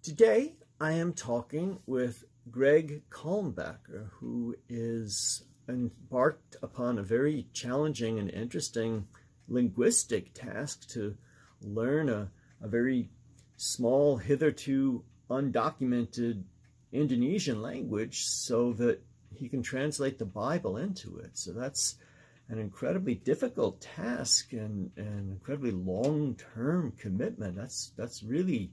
Today, I am talking with Greg Kalmbacher, who is embarked upon a very challenging and interesting linguistic task to learn a very small, hitherto undocumented Indonesian language so that he can translate the Bible into it. So that's an incredibly difficult task and an incredibly long-term commitment. That's really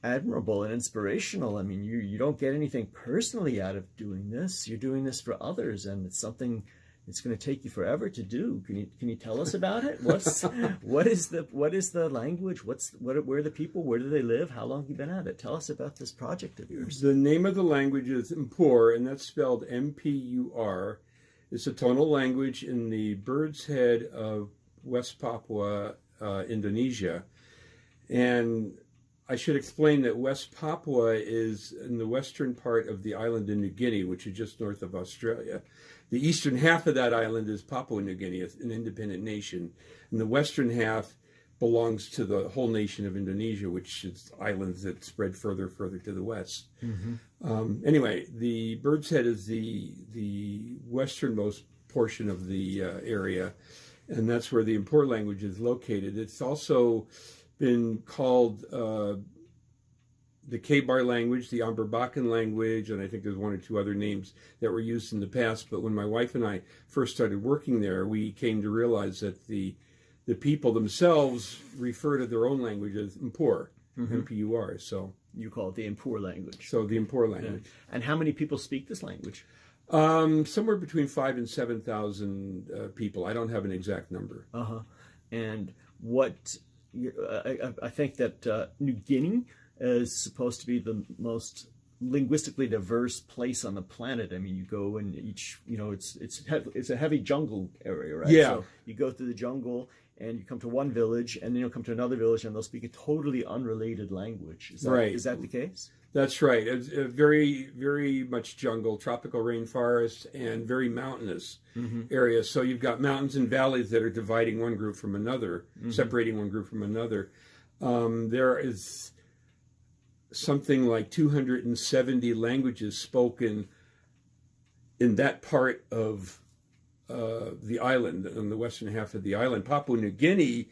admirable and inspirational. I mean, you don't get anything personally out of doing this. You're doing this for others, and it's something it's going to take you forever to do. Can you tell us about it? What is the language? Where are the people? Where do they live? How long have you been at it? Tell us about this project of yours. The name of the language is Mpur, and that's spelled M-P-U-R. It's a tonal language in the Bird's Head of West Papua, Indonesia. And I should explain that West Papua is in the western part of the island of New Guinea, which is just north of Australia. The eastern half of that island is Papua New Guinea, an independent nation. And the western half belongs to the whole nation of Indonesia, which is islands that spread further to the west. Mm-hmm. Anyway, the Bird's Head is the westernmost portion of the area, and that's where the Mpur language is located. It's also been called the K-Bar language, the Amberbakan language, and I think there's one or two other names that were used in the past. But when my wife and I first started working there, we came to realize that the people themselves refer to their own language as Mpur, mm-hmm. M-P-U-R. So you call it the Mpur language. So the Mpur language. Yeah. And how many people speak this language? Somewhere between 5,000 and 7,000 people. I don't have an exact number. And what? I think that New Guinea is supposed to be the most linguistically diverse place on the planet. I mean, you go and it's a heavy jungle area, right? Yeah. So you go through the jungle and you come to one village, and then you'll come to another village, and they'll speak a totally unrelated language. Is that the case? That's right. It's a very, very much jungle, tropical rainforest, and very mountainous mm-hmm. areas. So you've got mountains and valleys that are dividing one group from another, mm-hmm. separating one group from another. There is something like 270 languages spoken in that part of the island, on the western half of the island. Papua New Guinea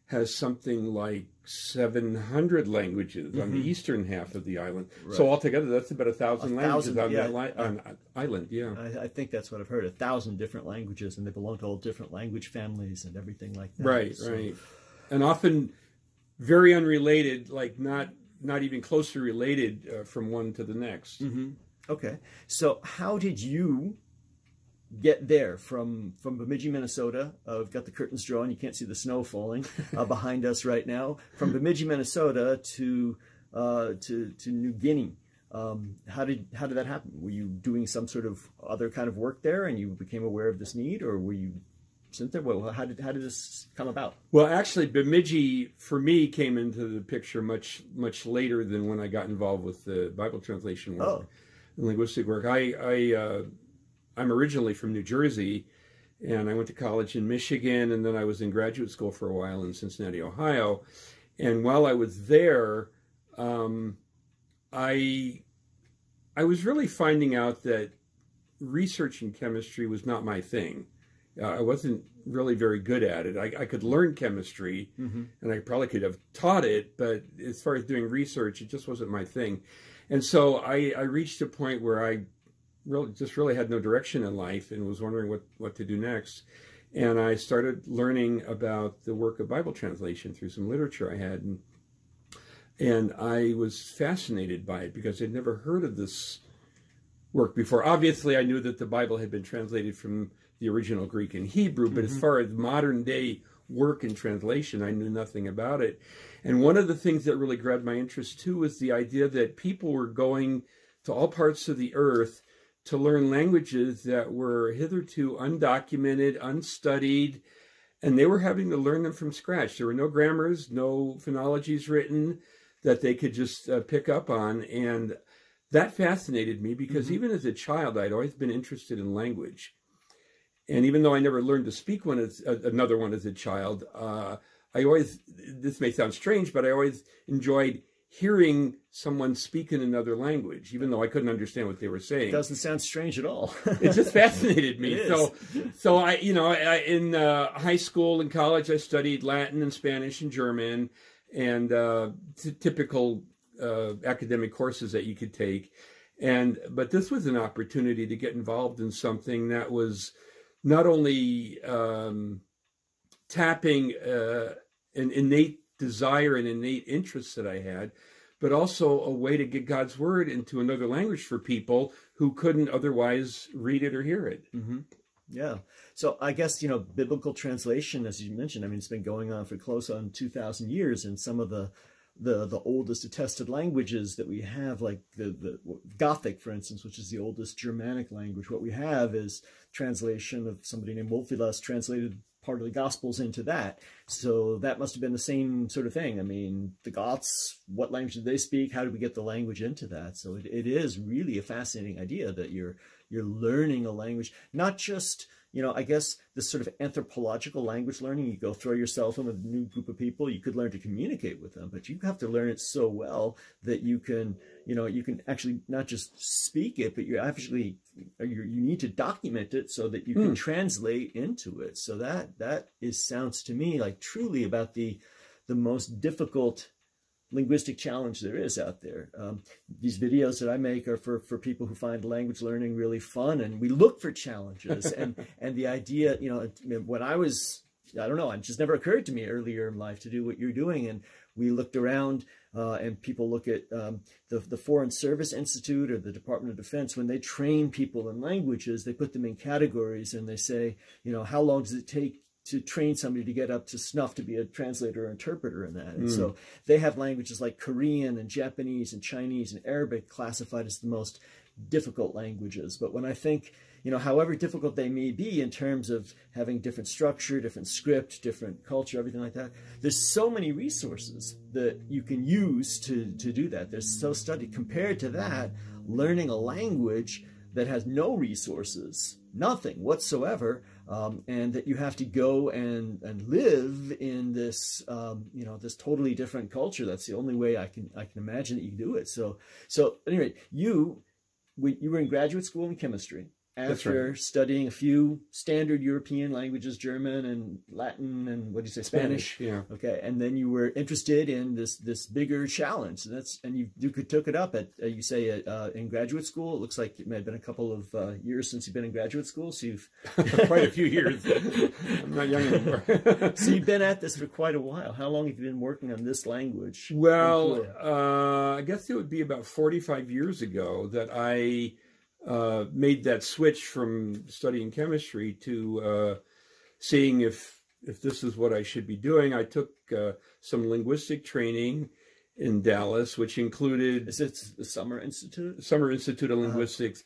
has something like 700 languages mm-hmm. on the eastern half of the island. Right. So altogether, that's about 1,000 languages on that island. Yeah, I think that's what I've heard. 1,000 different languages, and they belong to all different language families and everything like that. Right, right, and often very unrelated, like not even closely related from one to the next. Mm-hmm. Okay, so how did you get there from Bemidji, Minnesota? We've got the curtains drawn. You can't see the snow falling behind us right now. From Bemidji, Minnesota to New Guinea. How did that happen? Were you doing some sort of other kind of work there, and you became aware of this need, or were you sent there? Well, how did this come about? Well, actually, Bemidji for me came into the picture much later than when I got involved with the Bible translation work and linguistic work. I'm originally from New Jersey, and I went to college in Michigan, and then I was in graduate school for a while in Cincinnati, Ohio. And while I was there, I was really finding out that research in chemistry was not my thing. I wasn't really very good at it. I could learn chemistry, mm-hmm. and I probably could have taught it, but as far as doing research, it just wasn't my thing. And so I reached a point where I really had no direction in life and was wondering what to do next. And I started learning about the work of Bible translation through some literature I had. And I was fascinated by it because I'd never heard of this work before. Obviously, I knew that the Bible had been translated from the original Greek and Hebrew, but mm-hmm. as far as modern day work and translation, I knew nothing about it. And one of the things that really grabbed my interest too was the idea that people were going to all parts of the earth to learn languages that were hitherto undocumented, unstudied, and they were having to learn them from scratch. There were no grammars, no phonologies written that they could just pick up on. And that fascinated me because mm-hmm. even as a child, I'd always been interested in language. And even though I never learned to speak another one as a child, I always, this may sound strange, but I always enjoyed hearing someone speak in another language, even though I couldn't understand what they were saying. It doesn't sound strange at all. It just fascinated me. It is. So I, in high school and college, I studied Latin and Spanish and German, and typical academic courses that you could take. But this was an opportunity to get involved in something that was not only tapping an innate desire and innate interest that I had, but also a way to get God's word into another language for people who couldn't otherwise read it or hear it. Mm-hmm. Yeah. So I guess, biblical translation, as you mentioned, I mean, it's been going on for close on 2,000 years, and some of the oldest attested languages that we have, like the Gothic, for instance, which is the oldest Germanic language. What we have is translation of somebody named Wolfilas translated part of the Gospels into that. So that must have been the same sort of thing. I mean, the Goths, what language did they speak? How did we get the language into that? So it is really a fascinating idea that you're learning a language, not just, I guess this sort of anthropological language learning. You go throw yourself in with a new group of people, you could learn to communicate with them, but you have to learn it so well that you can, you can actually not just speak it, but you need to document it so that you can translate into it. So that sounds to me like truly about the most difficult linguistic challenge there is out there. These videos that I make are for people who find language learning really fun, and we look for challenges. and the idea, when I was, I don't know, it just never occurred to me earlier in life to do what you're doing. And we looked around, and people look at the Foreign Service Institute or the Department of Defense. When they train people in languages, they put them in categories, and they say, how long does it take to train somebody to get up to snuff to be a translator or interpreter in that. And so they have languages like Korean and Japanese and Chinese and Arabic classified as the most difficult languages. But when I think, however difficult they may be in terms of having different structure, different script, different culture, everything like that, there's so many resources that you can use to do that. There's so studied. Compared to that, learning a language that has no resources, nothing whatsoever, and that you have to go and live in this, this totally different culture. That's the only way I can imagine that you can do it. So anyway, you were in graduate school in chemistry after studying a few standard European languages, German and Latin and what do you say, Spanish? Yeah. Okay, and then you were interested in this bigger challenge. And you took it up at you say in graduate school. It looks like it may have been a couple of years since you've been in graduate school. So you've quite a few years. I'm not young anymore. So you've been at this for quite a while. How long have you been working on this language? Well, I guess it would be about 45 years ago that I made that switch from studying chemistry to seeing if this is what I should be doing. I took some linguistic training in Dallas, which included... Is it the Summer Institute? Summer Institute of Linguistics.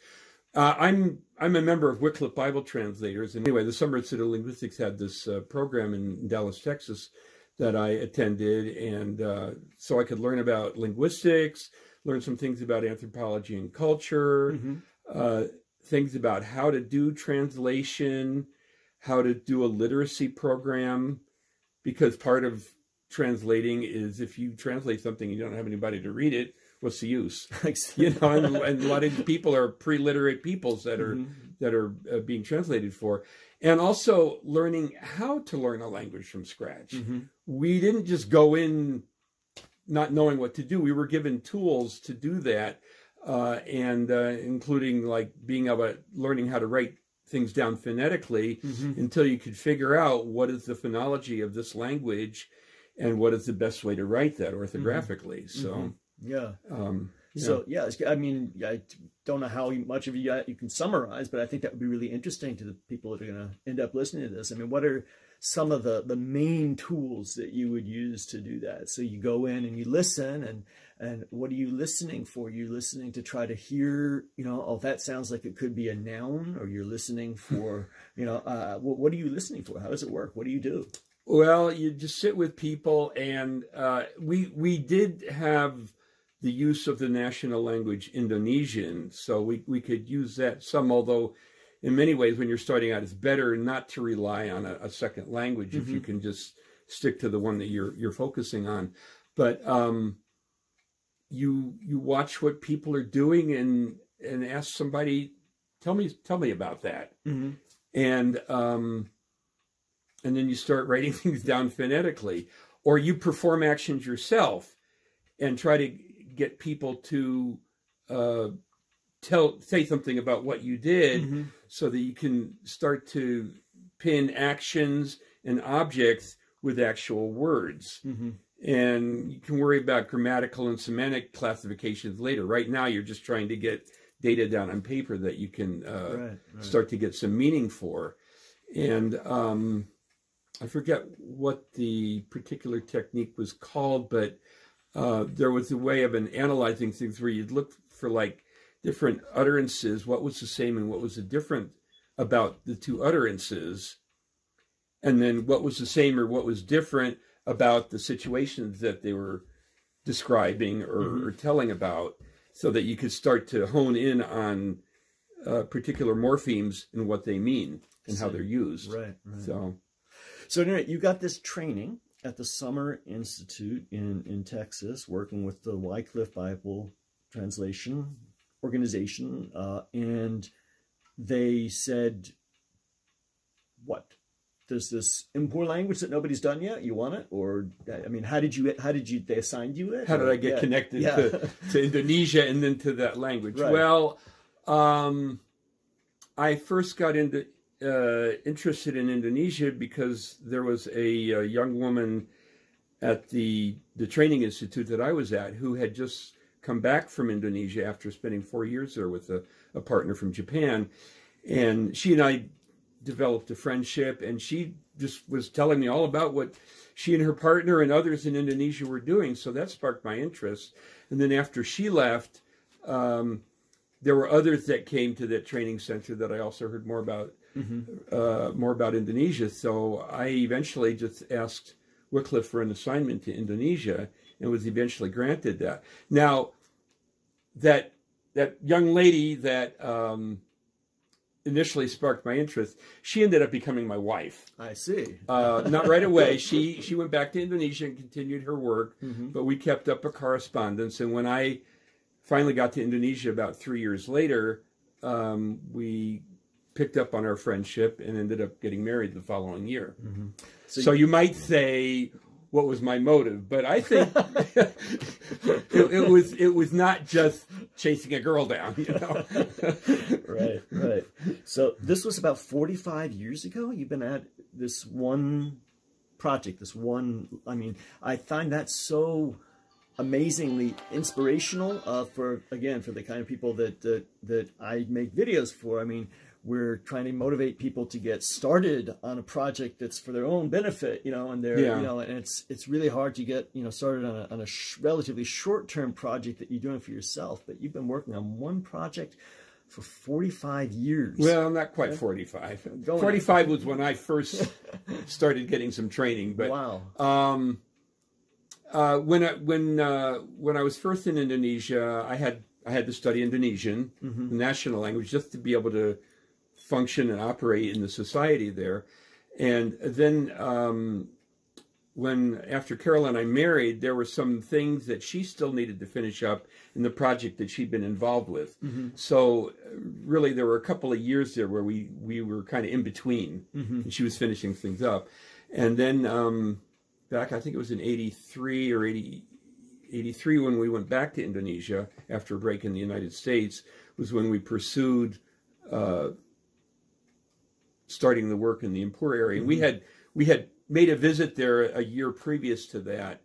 I'm a member of Wycliffe Bible Translators. And anyway, the Summer Institute of Linguistics had this program in Dallas, Texas that I attended. And so I could learn about linguistics, learn some things about anthropology and culture, things about how to do translation, how to do a literacy program, because part of translating is if you translate something and you don't have anybody to read it, what's the use? And a lot of people are pre-literate peoples that are being translated for. And also learning how to learn a language from scratch. We didn't just go in not knowing what to do. We were given tools to do that, and including like being able to learning how to write things down phonetically until you could figure out what is the phonology of this language and what is the best way to write that orthographically. So So yeah, I mean, I don't know how much of you can summarize, but I think that would be really interesting to the people that are going to end up listening to this. I mean, what are some of the main tools that you would use to do that? So you go in and you listen, and what are you listening for? You're listening to try to hear, oh, that sounds like it could be a noun, or you're listening for, what are you listening for? How does it work? What do you do? Well, you just sit with people, and we did have the use of the national language Indonesian, so we could use that some, although in many ways when you're starting out, it's better not to rely on a second language if you can just stick to the one that you're focusing on. But you watch what people are doing and ask somebody, tell me about that. Mm-hmm. And then you start writing things down phonetically, or you perform actions yourself and try to get people to say something about what you did, Mm-hmm. so that you can start to pin actions and objects with actual words. Mm-hmm. And you can worry about grammatical and semantic classifications later. Right now, you're just trying to get data down on paper that you can start to get some meaning for. And I forget what the particular technique was called, but there was a way of analyzing things where you'd look for like different utterances, what was the same and what was the different about the two utterances, and then what was the same or what was different about the situations that they were describing or telling about, so that you could start to hone in on particular morphemes and what they mean and how they're used. Right. So anyway, you got this training at the Summer Institute in Texas, working with the Wycliffe Bible Translation Organization, and they said, what? There's this Ipuwer language that nobody's done yet. You want it? Or, I mean, how did they assigned you it? How did I get connected to Indonesia and then to that language? Right. Well, I first got interested in Indonesia because there was a young woman at the training institute that I was at who had just come back from Indonesia after spending 4 years there with a partner from Japan. And she and I developed a friendship, and she just was telling me all about what she and her partner and others in Indonesia were doing. So that sparked my interest. And then after she left, there were others that came to that training center that I also heard more about, more about Indonesia. So I eventually just asked Wycliffe for an assignment to Indonesia and was eventually granted that. Now, that young lady that initially sparked my interest, she ended up becoming my wife. I see. Not right away. She went back to Indonesia and continued her work, but we kept up a correspondence. And when I finally got to Indonesia about 3 years later, we picked up on our friendship and ended up getting married the following year. So you might say, what was my motive? But I think it was not just chasing a girl down, you know. Right. So this was about 45 years ago. You've been at this one project, I mean, I find that so amazingly inspirational for the kind of people that I make videos for. I mean, we're trying to motivate people to get started on a project that's for their own benefit, you know, and and it's really hard to get, started on a relatively short-term project that you're doing for yourself. But you've been working on one project for 45 years. Well, not quite 45. 45 was when I first started getting some training. But wow. When I was first in Indonesia, I had to study Indonesian, the national language, just to be able to function and operate in the society there. And then after Carol and I married, there were some things that she still needed to finish up in the project that she'd been involved with. So really there were a couple of years there where we were kind of in between, and she was finishing things up. And then back, I think it was in 83 or 83 when we went back to Indonesia after a break in the United States, was when we pursued starting the work in the Ipuwer area. We had made a visit there a year previous to that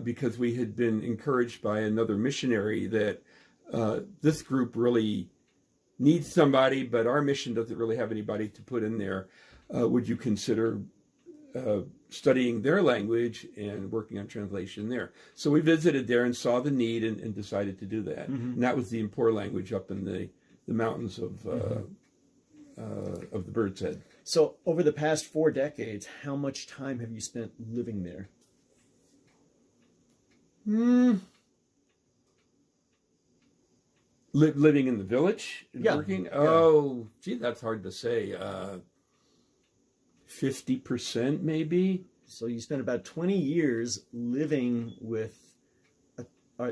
because we had been encouraged by another missionary that this group really needs somebody, but our mission doesn't really have anybody to put in there. Would you consider studying their language and working on translation there? So we visited there and saw the need and decided to do that. And that was the Ipuwer language up in the mountains of the Bird's Head. So over the past 4 decades, how much time have you spent living there? Living in the village and working? Oh, gee, that's hard to say. 50% maybe. So you spent about 20 years living with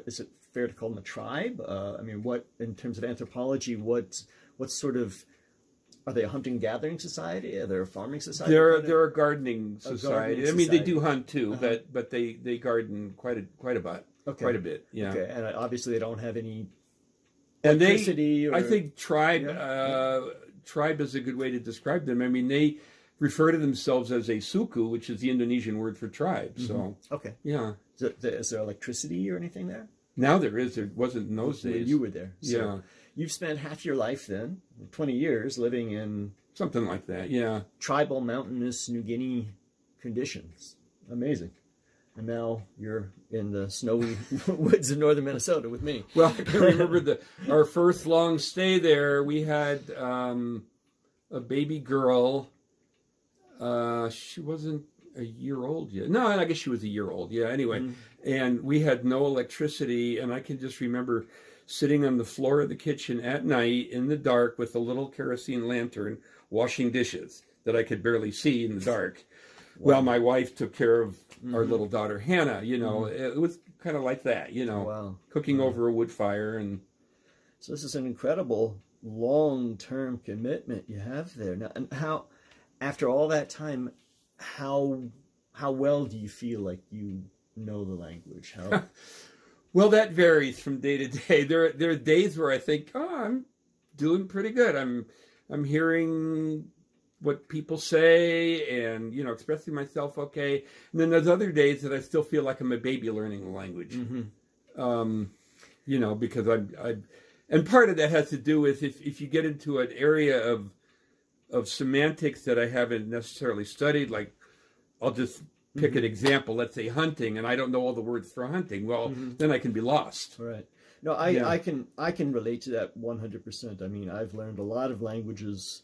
is it fair to call them a tribe? I mean, what in terms of anthropology, what sort of are they a hunting gathering society? Are they a farming society? They're a gardening society. I mean, they do hunt too, but they garden quite a bit. Okay. Quite a bit. Yeah. Okay, and obviously they don't have any and electricity. I think tribe is a good way to describe them. I mean, they refer to themselves as a suku, which is the Indonesian word for tribe. So okay, yeah. Is there electricity or anything there? Now there is. There wasn't in those days. You were there. So yeah. You've spent half your life then, 20 years, living in something like that. Yeah. Tribal, mountainous New Guinea conditions. Amazing. And now you're in the snowy woods of northern Minnesota with me. Well, I can remember our first long stay there. We had a baby girl. She wasn't a year old yet. No, I guess she was a year old. Yeah, anyway. And we had no electricity. And I can just remember sitting on the floor of the kitchen at night in the dark with a little kerosene lantern washing dishes that I could barely see in the dark. Wow. Well, my wife took care of our little daughter, Hannah. You know, it was kind of like that, you know, cooking over a wood fire. And so this is an incredible long-term commitment you have there. Now, and how, after all that time, how well do you feel like you know the language? How... Well, that varies from day to day. There are days where I think, oh, I'm doing pretty good. I'm hearing what people say and, you know, expressing myself okay. And then there's other days that I still feel like I'm a baby learning the language. You know, because and part of that has to do with if you get into an area of semantics that I haven't necessarily studied, like I'll just pick an example, let's say hunting, and I don't know all the words for hunting. Well, then I can be lost. Right. No, I can relate to that 100%. I mean, I've learned a lot of languages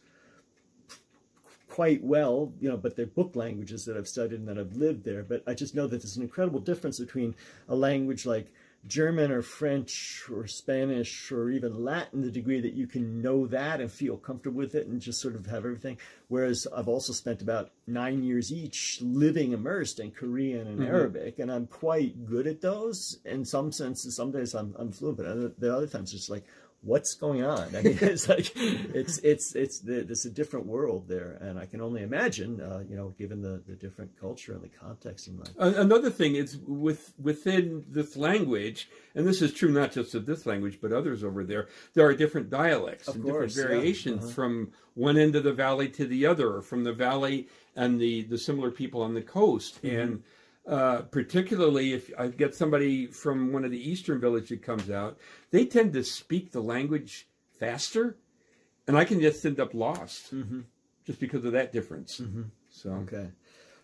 quite well, you know, but they're book languages that I've studied and that I've lived there. But I just know that there's an incredible difference between a language like German or French or Spanish or even Latin, the degree that you can know that and feel comfortable with it and just sort of have everything. Whereas I've also spent about 9 years each living immersed in Korean and Arabic, and I'm quite good at those. In some senses, some days I'm fluent, but the other times it's just like, what's going on? I mean, it's like it's a different world there, and I can only imagine, you know, given the different culture and the context in life. Another thing is within this language, and this is true not just of this language but others over there. There are different dialects and different variations from one end of the valley to the other, or from the valley and the similar people on the coast, and. Particularly if I get somebody from one of the eastern villages that comes out, they tend to speak the language faster, and I can just end up lost just because of that difference. So okay,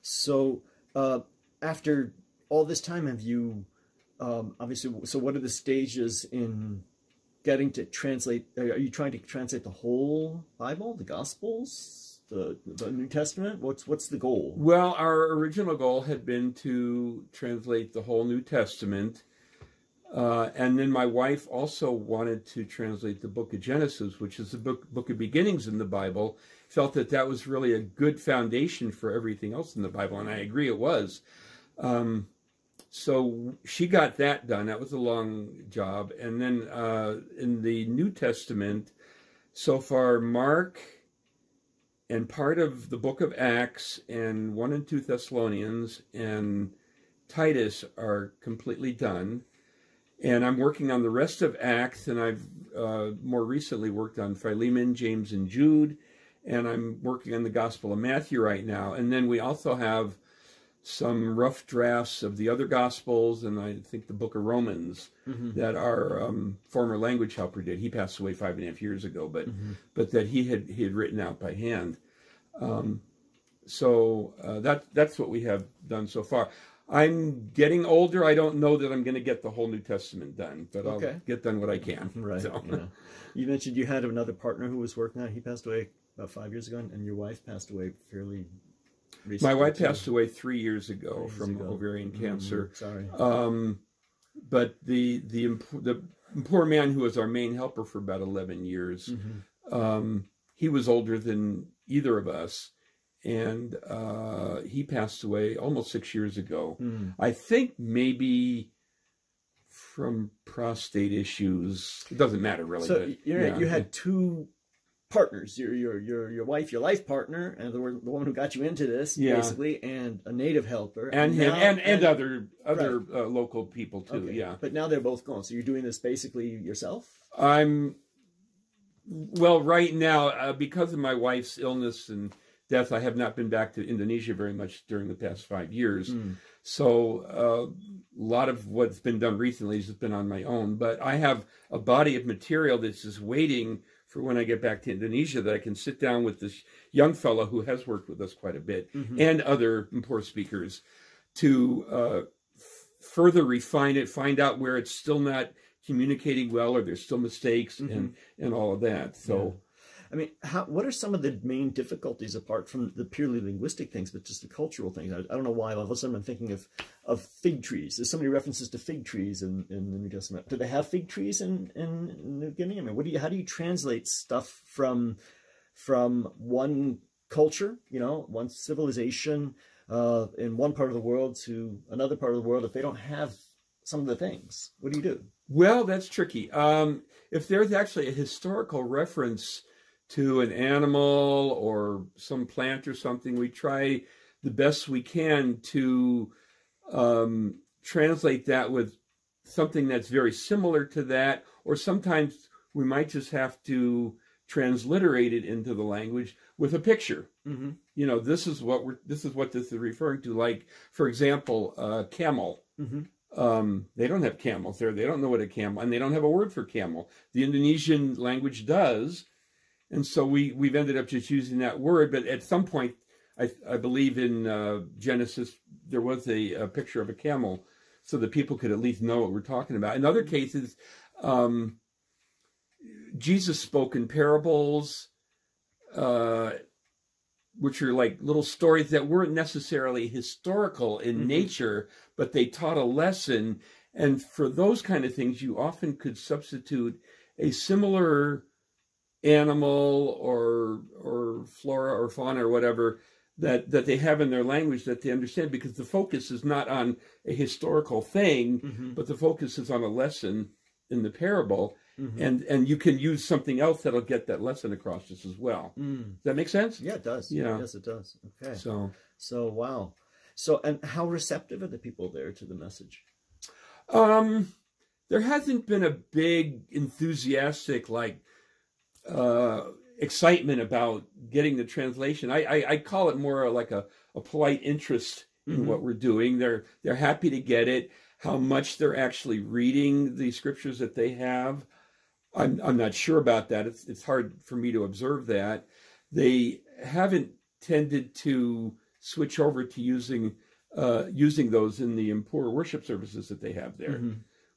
so after all this time, have you obviously? So what are the stages in getting to translate? Are you trying to translate the whole Bible, the Gospels? The New Testament? What's the goal? Well, our original goal had been to translate the whole New Testament. And then my wife also wanted to translate the book of Genesis, which is the book of beginnings in the Bible. Felt that that was really a good foundation for everything else in the Bible. And I agree it was. So she got that done. That was a long job. And then in the New Testament, so far, Mark and part of the book of Acts and 1 and 2 Thessalonians and Titus are completely done. And I'm working on the rest of Acts, and I've more recently worked on Philemon, James, and Jude. And I'm working on the Gospel of Matthew right now. And then we also have some rough drafts of the other Gospels, and I think the book of Romans that our former language helper did. He passed away 5.5 years ago, but that he had written out by hand. So that's what we have done so far. I'm getting older. I don't know that I'm going to get the whole New Testament done, but I'll get done what I can. Right. So. Yeah. You mentioned you had another partner who was working on it. He passed away about 5 years ago, and your wife passed away fairly recently. My wife passed away 3 years ago from ovarian cancer. Sorry. But the poor man who was our main helper for about 11 years, he was older than either of us, and he passed away almost 6 years ago. I think maybe from prostate issues. It doesn't matter really. So but, you had two partners, your wife, your life partner, and the woman who got you into this, basically, and a native helper, and him, and other right. Local people too. Okay. Yeah, but now they're both gone. So you're doing this basically yourself. Well, right now, because of my wife's illness and death, I have not been back to Indonesia very much during the past 5 years. So a lot of what's been done recently has been on my own. But I have a body of material that's just waiting for when I get back to Indonesia, that I can sit down with this young fellow who has worked with us quite a bit, and other Mpur speakers, to further refine it, find out where it's still not communicating well, or there's still mistakes, and all of that. So, I mean, what are some of the main difficulties apart from the purely linguistic things, but just the cultural things? I don't know why all of a sudden I'm thinking of fig trees. There's so many references to fig trees in the New Testament. Do they have fig trees in New Guinea? I mean, how do you translate stuff from one culture, one civilization in one part of the world to another part of the world if they don't have some of the things? What do you do? Well, that's tricky. If there's actually a historical reference to an animal or some plant or something, we try the best we can to translate that with something that's very similar to that, or sometimes we might just have to transliterate it into the language with a picture. This is what this is referring to. Like, for example, camel. They don't have camels there. They don't know what a camel, and they don't have a word for camel. The Indonesian language does. And so we've ended up just using that word. But at some point, I believe in Genesis, there was a picture of a camel so that people could at least know what we're talking about. In other cases, Jesus spoke in parables, which are like little stories that weren't necessarily historical in nature, but they taught a lesson. And for those kind of things, you often could substitute a similar animal or flora or fauna or whatever that they have in their language that they understand, because the focus is not on a historical thing, but the focus is on a lesson in the parable. And you can use something else that'll get that lesson across just as well. Does that make sense? Yeah, it does. Yeah. Yes, it does. Okay. So wow. So, and how receptive are the people there to the message? There hasn't been a big enthusiastic excitement about getting the translation. I call it more like a polite interest in what we're doing. They're happy to get it. How much they're actually reading the scriptures that they have, I'm not sure about that. It's hard for me to observe that. They haven't tended to switch over to using those in the Mpur worship services that they have there,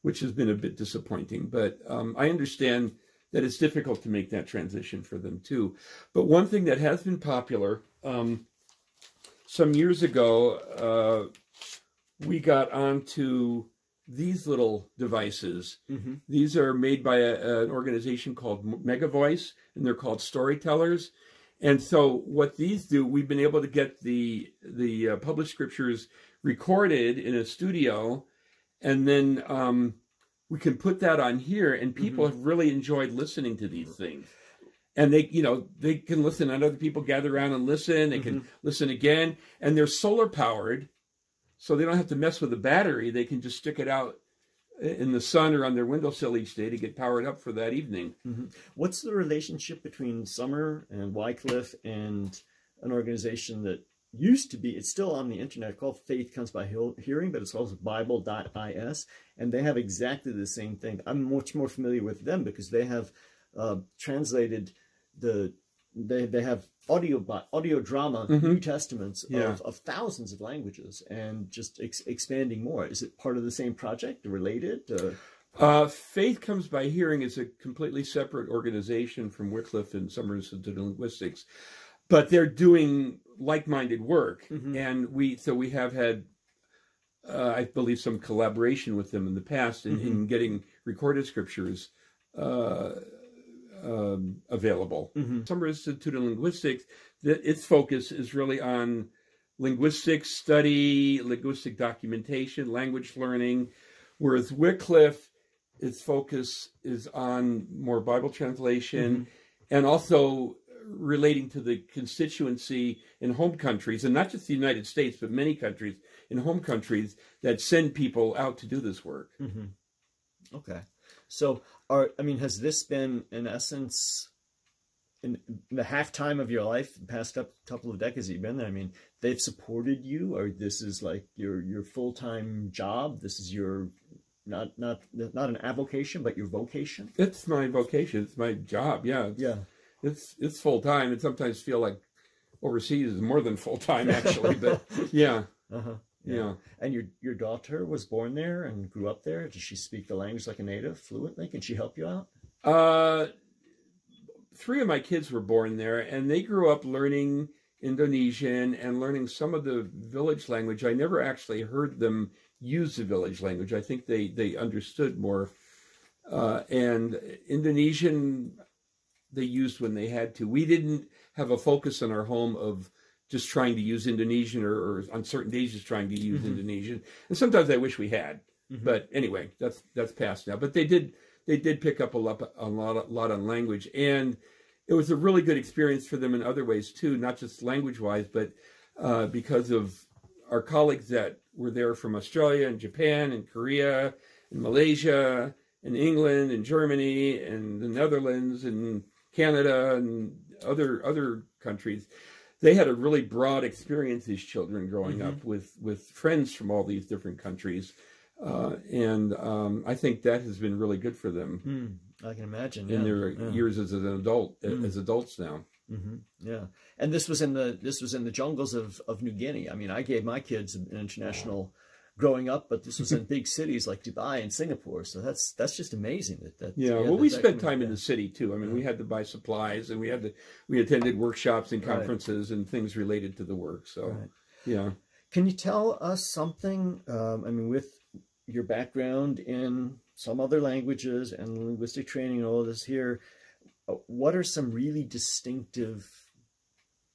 which has been a bit disappointing. But I understand that it's difficult to make that transition for them too. But one thing that has been popular, some years ago, we got onto these little devices. These are made by an organization called Mega Voice, and they're called storytellers. And so what these do, we've been able to get the published scriptures recorded in a studio, and then we can put that on here, and people have really enjoyed listening to these things. And they can listen, and other people gather around and listen. They can listen again, and they're solar powered, so they don't have to mess with the battery. They can just stick it out in the sun or on their windowsill each day to get powered up for that evening. What's the relationship between Summer and Wycliffe and an organization that used to be, it's still on the internet, called Faith Comes by Hearing, but it's called Bible.is, and they have exactly the same thing. I'm much more familiar with them because they have translated they have audio drama New Testaments of thousands of languages, and just expanding more. Is it part of the same project, related? Faith Comes by Hearing is a completely separate organization from Wycliffe and Summers Institute of Linguistics, but they're doing like-minded work, and we have had, I believe, some collaboration with them in the past in getting recorded scriptures available. Summers Institute of Linguistics, its focus is really on linguistic study, linguistic documentation, language learning. Whereas Wycliffe, its focus is on more Bible translation and also relating to the constituency in home countries, and not just the United States, but many countries in home countries that send people out to do this work. Okay. So, has this been, in essence, in the halftime of your life, the past couple of decades that you've been there, they've supported you, or this is like your full-time job? This is your, not an avocation, but your vocation? It's my vocation. It's my job. Yeah. It's full time, and sometimes feel like overseas is more than full time actually. But yeah. Yeah. And your daughter was born there and grew up there. Does she speak the language like a native fluently? Can she help you out? 3 of my kids were born there, and they grew up learning Indonesian and learning some of the village language. I never actually heard them use the village language. I think they understood more. And Indonesian they used when they had to. We didn't have a focus in our home of just trying to use Indonesian or on certain days just trying to use Indonesian. And sometimes I wish we had. But anyway, that's past now. But they did pick up a lot on language, and it was a really good experience for them in other ways too, not just language-wise, but because of our colleagues that were there from Australia and Japan and Korea and Malaysia and England and Germany and the Netherlands and Canada and other countries. They had a really broad experience, these children, growing up with friends from all these different countries. And I think that has been really good for them. I can imagine. In their years as an adult, as adults now. Yeah. And this was in the jungles of New Guinea. I gave my kids an international growing up, but this was in big cities like Dubai and Singapore. So that's just amazing. Well, we spent time in the city too. We had to buy supplies, and we attended workshops and conferences and things related to the work. So, yeah. Can you tell us something? With your background in some other languages and linguistic training and all of this here, what are some really distinctive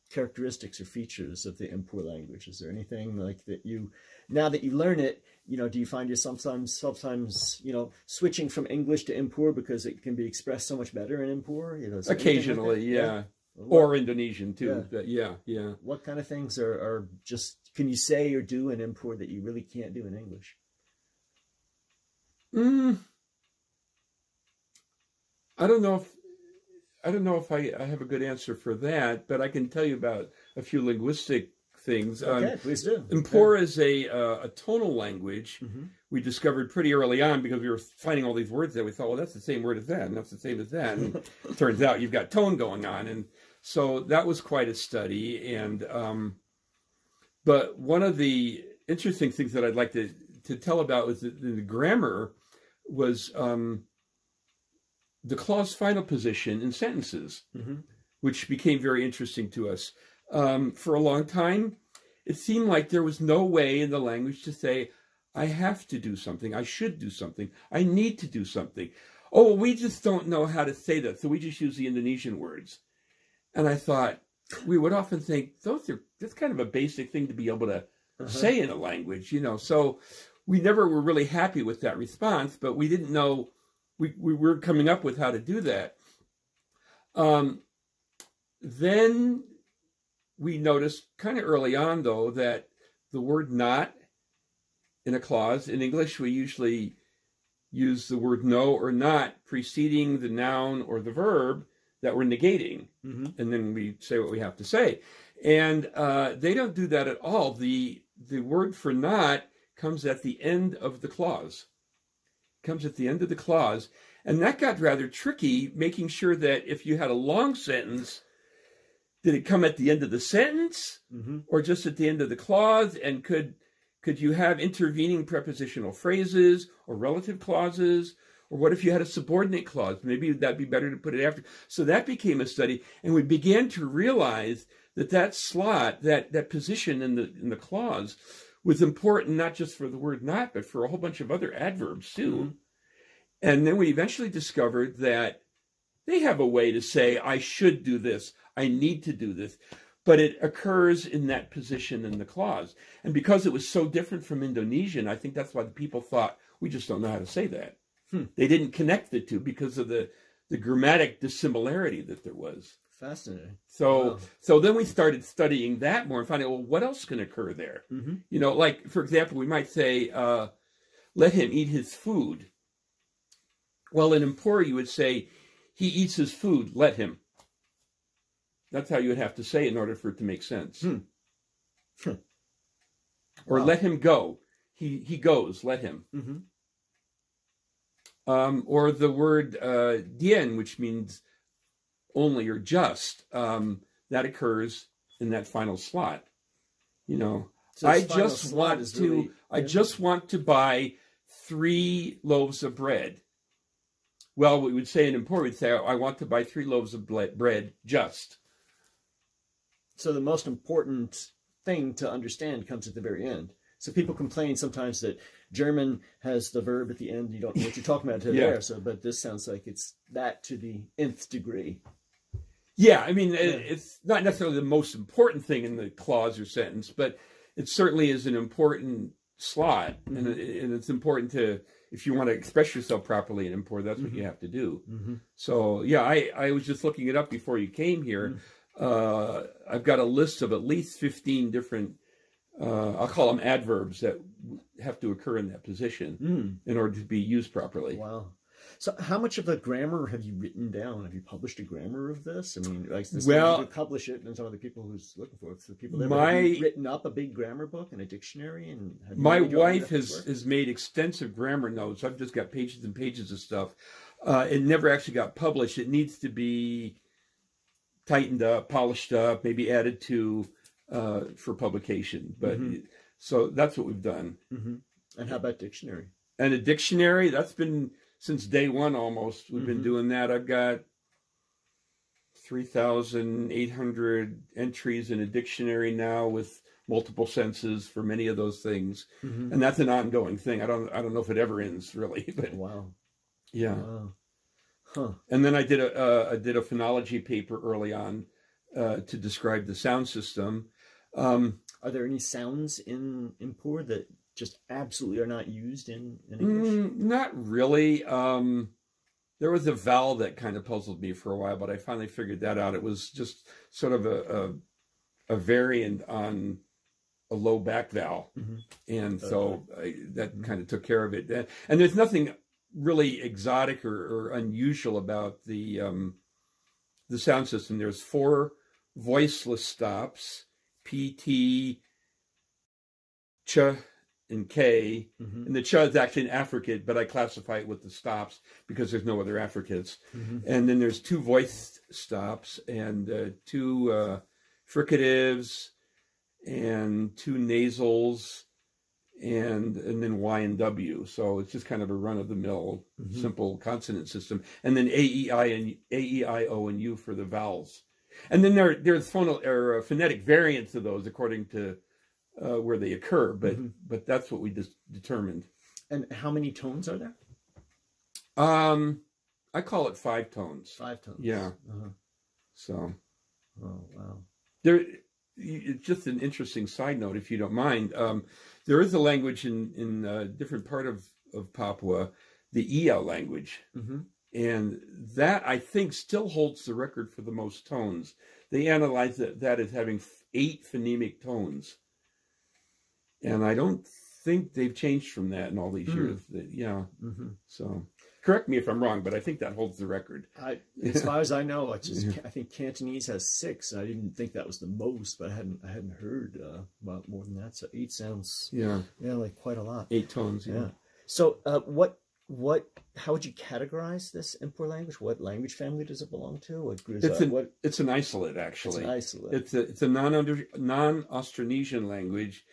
characteristics or features of the Ipuwer language? Is there anything like that now that you learn it, do you find you sometimes, switching from English to Ipuwer because it can be expressed so much better in Ipuwer? Occasionally, yeah. Or Indonesian too. Yeah. But yeah. What kind of things are just, can you say or do in Ipuwer that you really can't do in English? I don't know if I have a good answer for that, but I can tell you about a few linguistic things. Okay, please do. Ipuwer is a tonal language. We discovered pretty early on because we were finding all these words that we thought, well, that's the same word as that, and that's the same as that. And it turns out you've got tone going on. And so that was quite a study. And but one of the interesting things that I'd like to tell about was that the grammar was the clause final position in sentences, which became very interesting to us. For a long time, it seemed like there was no way in the language to say, I have to do something, I should do something, I need to do something. Oh, we just don't know how to say that, so we just use the Indonesian words. And I thought, we would often think, that's kind of a basic thing to be able to say in a language, So we never were really happy with that response, but we didn't know, we were coming up with how to do that. Then we noticed kind of early on, though, that the word not in a clause, in English, we usually use the word no or not preceding the noun or the verb that we're negating. And then we say what we have to say. And they don't do that at all. The word for not comes at the end of the clause. Comes at the end of the clause. And that got rather tricky, making sure that if you had a long sentence, did it come at the end of the sentence or just at the end of the clause? And could you have intervening prepositional phrases or relative clauses? Or what if you had a subordinate clause? Maybe that'd be better to put it after. So that became a study. And we began to realize that slot, that position in the clause was important, not just for the word not, but for a whole bunch of other adverbs too. And then we eventually discovered that they have a way to say, I should do this, I need to do this, but it occurs in that position in the clause. And because it was so different from Indonesian, I think that's why the people thought, We just don't know how to say that. Hmm. They didn't connect the two because of the grammatic dissimilarity that there was. Fascinating. So, Wow. so then we started studying that more and finding, well, what else can occur there? Mm-hmm. You know, like, for example, we might say, let him eat his food. Well, in Impaur, you would say, he eats his food, let him. That's how you would have to say it in order for it to make sense. Hmm. Or Wow. let him go. He goes, let him. Mm-hmm. Or the word dien, which means only or just, that occurs in that final slot. You know, So I this final just slot want is to, really- I just want to buy 3 loaves of bread. Well, we would say in Impaur, we'd say, I want to buy 3 loaves of bread, just. So the most important thing to understand comes at the very end. So people complain sometimes that German has the verb at the end. You don't know what you're talking about Yeah. there. So, but this sounds like it's that to the nth degree. Yeah, I mean, it's not necessarily the most important thing in the clause or sentence, but it certainly is an important slot. Mm-hmm. And it's important to, if you want to express yourself properly in Impaur, that's what you have to do. Mm-hmm. So, yeah, I was just looking it up before you came here. I've got a list of at least 15 different, I'll call them adverbs that have to occur in that position in order to be used properly. Wow. So how much of the grammar have you written down? Have you published a grammar of this? I mean, like this, Well, you publish it, and some of the people who's looking for it, so the people that my- have you written up a big grammar book and a dictionary, and have you My made your own wife reference work? has made extensive grammar notes. I've just got pages and pages of stuff. It never actually got published. It needs to be tightened up, polished up, maybe added to for publication. But so that's what we've done. Mm-hmm. And how about dictionary? And a dictionary, that's been since day one almost. We've been doing that. I've got 3,800 entries in a dictionary now with multiple senses for many of those things. And that's an ongoing thing. I don't know if it ever ends really, but Wow. yeah. Wow. Huh. And then I did a phonology paper early on to describe the sound system. Are there any sounds in Impaur that just absolutely are not used in English? Not really. There was a vowel that kind of puzzled me for a while, but I finally figured that out. It was just sort of a variant on a low back vowel. And so that kind of took care of it. And there's nothing really exotic or unusual about the sound system. There's 4 voiceless stops, P, T, Ch, and K. And the Ch is actually an affricate, but I classify it with the stops because there's no other affricates. And then there's 2 voiced stops and 2 fricatives and 2 nasals and then Y and W. So it's just kind of a run-of-the-mill simple consonant system. And then A, E, I, O, and U for the vowels. And then there's phonetic variants of those according to where they occur, but that's what we just determined. And how many tones are there? I call it 5 tones. 5 tones. Yeah. Uh-huh. So Oh, wow. it's just an interesting side note, if you don't mind. There is a language in a different part of Papua, the Ia language. And that, I think, still holds the record for the most tones. They analyze that as having 8 phonemic tones. And I don't think they've changed from that in all these years. Yeah. So correct me if I'm wrong, but I think that holds the record. As far as I know, I think Cantonese has 6. I didn't think that was the most, but I hadn't heard about more than that. So 8 sounds like quite a lot. 8 tones. Yeah. So how would you categorize this Impaur language? What language family does it belong to? It's an isolate, actually. It's an isolate. It's a non-Austronesian language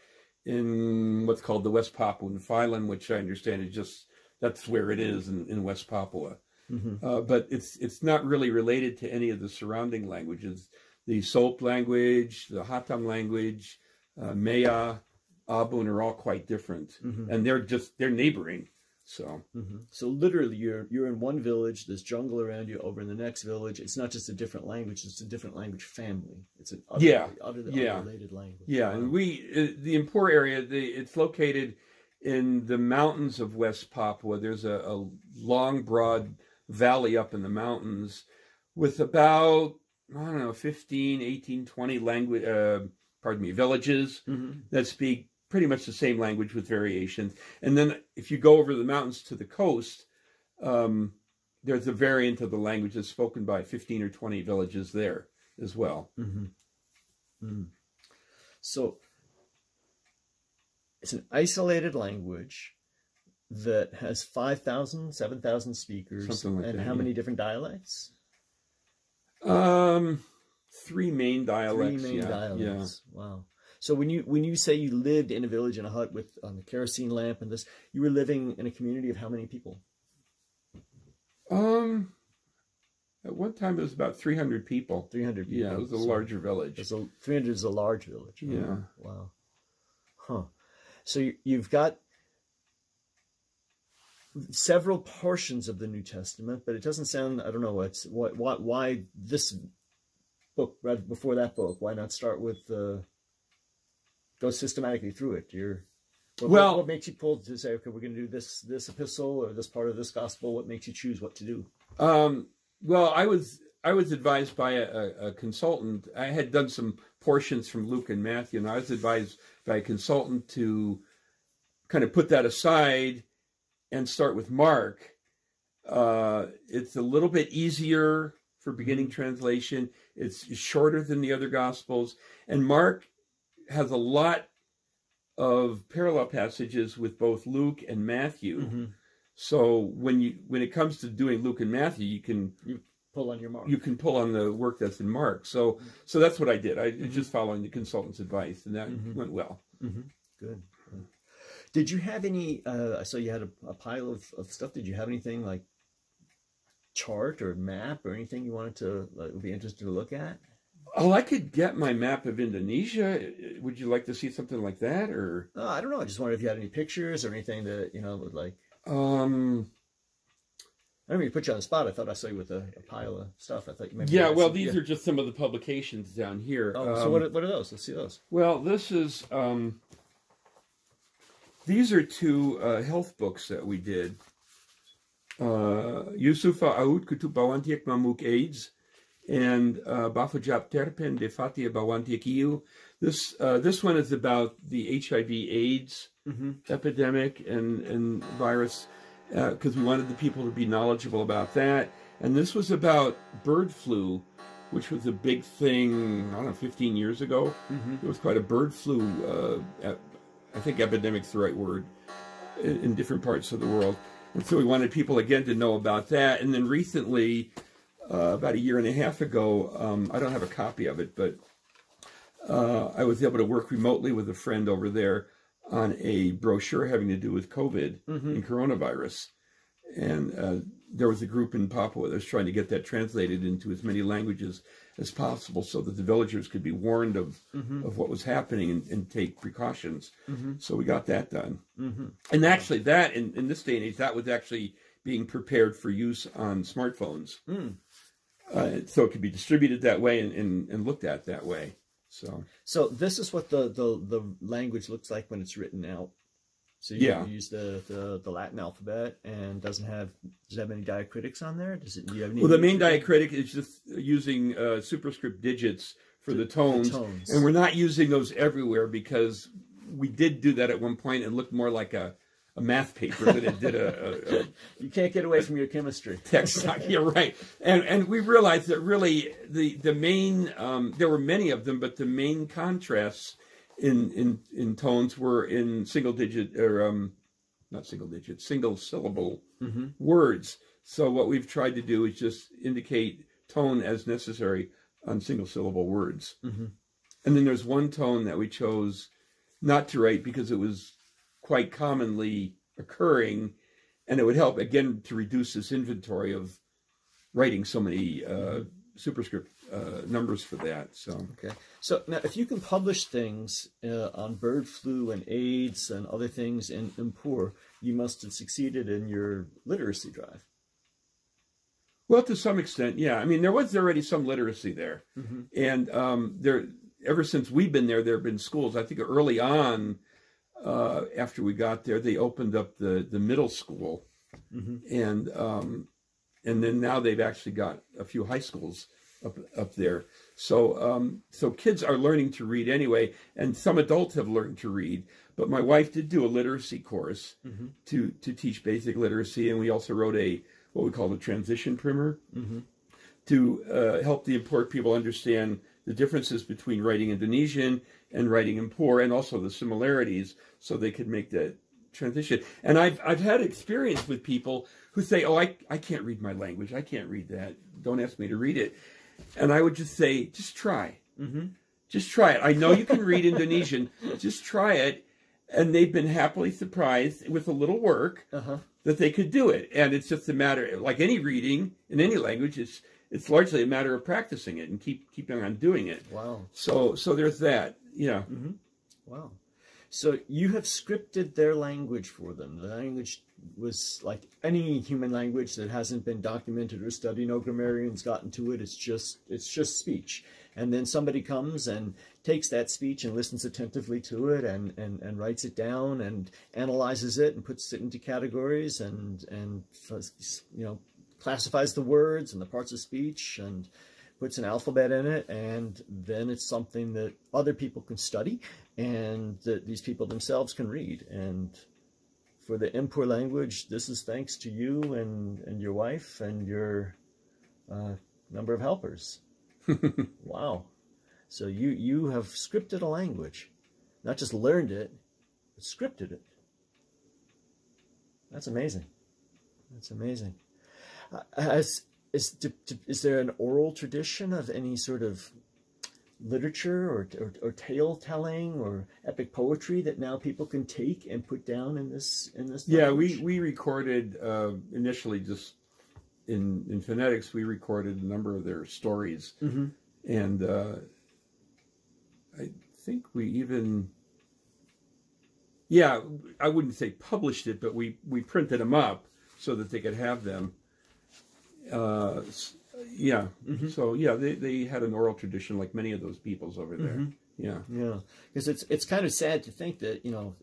in what's called the West Papuan Phylum, which I understand is that's where it is in West Papua. But it's not really related to any of the surrounding languages. The Soap language, the Hatam language, Maya, Abun are all quite different, and they're neighboring. So, so literally, you're in one village. There's jungle around you. Over in the next village, it's not just a different language; it's a different language family. It's an unrelated language. Yeah, and the Impaur area, it's located in the mountains of West Papua. There's a long, broad valley up in the mountains with about, I don't know, 15, 18, 20 villages that speak pretty much the same language with variations. And then if you go over the mountains to the coast, there's a variant of the language that's spoken by 15 or 20 villages there as well. So it's an isolated language that has 5,000, 7,000 speakers. Something like and that, how many different dialects? 3 main dialects. 3 main dialects. Yeah. Wow. So when you say you lived in a village in a hut with on the kerosene lamp and this, you were living in a community of how many people? At one time it was about 300 people. 300 people. Yeah, it was a larger village. 300 is a large village. Yeah. Wow. Huh. So you've got several portions of the New Testament, but it doesn't sound, I don't know, why this book right before that book? Why not start with go systematically through it? What makes you pull to say, okay, we're going to do this epistle or this part of this gospel? What makes you choose what to do? Well, I was advised by a consultant. I had done some portions from Luke and Matthew, and I was advised by a consultant to kind of put that aside and start with Mark. It's a little bit easier for beginning translation. It's shorter than the other Gospels. And Mark has a lot of parallel passages with both Luke and Matthew. So when it comes to doing Luke and Matthew, you pull on your Mark. You can pull on the work that's in Mark. So that's what I did. I just following the consultant's advice, and that went well. Good. Did you have any? So you had a pile of stuff. Did you have anything like chart or map or anything you wanted to would be interested to look at? Oh, I could get my map of Indonesia. Would you like to see something like that, or? I don't know. I just wondered if you had any pictures or anything that would like. I don't mean to put you on the spot. I thought I saw you with a pile of stuff. I thought you maybe. Yeah, well, these are just some of the publications down here. Oh, so what are those? Let's see those. Well, this is. These are 2 health books that we did. Yusufa Aoud Kutub Bawantiek Mamuk AIDS and Bafajap Terpen de Fatia Bawantiek Iu. This one is about the HIV/AIDS epidemic and virus, because we wanted the people to be knowledgeable about that. And this was about bird flu, which was a big thing, I don't know, 15 years ago. It was quite a bird flu, I think epidemic's the right word, in different parts of the world. And so we wanted people, again, to know about that. And then recently, about a year and a half ago, I don't have a copy of it, but I was able to work remotely with a friend over there on a brochure having to do with COVID and coronavirus. And there was a group in Papua that was trying to get that translated into as many languages as possible so that the villagers could be warned of what was happening and take precautions. So we got that done. And actually that, in this day and age, that was actually being prepared for use on smartphones. So it could be distributed that way and looked at that way. So this is what the language looks like when it's written out. So you use the Latin alphabet, and does it have any diacritics on there? Do you have any? Well, the main diacritic is just using superscript digits for the tones, and we're not using those everywhere because we did do that at one point and looked more like a math paper than it did a You can't get away from your chemistry. Text. Yeah, right. And we realized that really the main there were many of them, but the main contrasts in tones were in single syllable words. So what we've tried to do is just indicate tone as necessary on single syllable words. And then there's one tone that we chose not to write because it was quite commonly occurring, and it would help again to reduce this inventory of writing so many superscript numbers for that. So now, if you can publish things on bird flu and AIDS and other things in Ipuwer, you must have succeeded in your literacy drive. Well, to some extent, yeah. I mean, there was already some literacy there, and ever since we've been there, there have been schools. I think early on, after we got there, they opened up the middle school, and then now they've actually got a few high schools up there. So so kids are learning to read anyway, and some adults have learned to read. But my wife did do a literacy course to teach basic literacy, and we also wrote what we call the transition primer to help the Mpur people understand the differences between writing Indonesian and writing Mpur, and also the similarities, so they could make that transition. And I've had experience with people who say, "Oh, I can't read my language. I can't read that. Don't ask me to read it." And I would just say, just try. Just try it. I know you can read Indonesian. Just try it. And they've been happily surprised with a little work that they could do it. And it's just a matter, like any reading in any language, it's largely a matter of practicing it and keeping on doing it. Wow. So there's that. Yeah. Wow. So you have scripted their language for them. The language was like any human language that hasn't been documented or studied. No grammarians gotten to it. It's just speech. And then somebody comes and takes that speech and listens attentively to it and writes it down and analyzes it and puts it into categories and you know, classifies the words and the parts of speech and puts an alphabet in it, and then it's something that other people can study and that these people themselves can read. And for the Mpur language, this is thanks to you and your wife and your number of helpers. Wow. So you have scripted a language, not just learned it, but scripted it. That's amazing. That's amazing. Is there an oral tradition of any sort of literature or tale telling or epic poetry that now people can take and put down in this Yeah, language? we recorded initially just in phonetics. We recorded a number of their stories, and I think we even, yeah, I wouldn't say published it, but we printed them up so that they could have them. Yeah. So yeah, they had an oral tradition like many of those peoples over there. Yeah. Yeah. Because it's kind of sad to think that, you know,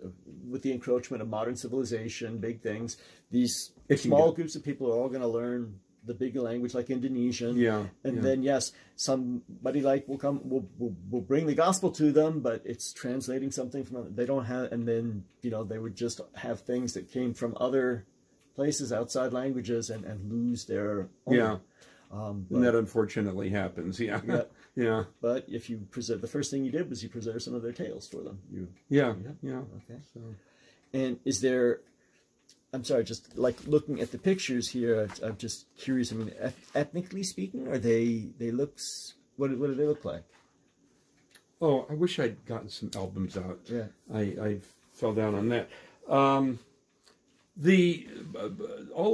with the encroachment of modern civilization, big things, these small groups of people are all going to learn the big language like Indonesian. Yeah. And then, yes, somebody like will bring the gospel to them, but it's translating something from, they don't have, and then, you know, they would just have things that came from other places outside languages and lose their own. Yeah. And that unfortunately happens. Yeah. Yeah. But if you preserve, the first thing you did was you preserved some of their tales for them. Yeah. Okay. So. And is there, I'm sorry, just like looking at the pictures here, I'm just curious. I mean, ethnically speaking, are they looks, what do they look like? Oh, I wish I'd gotten some albums out. Yeah. I fell down on that. All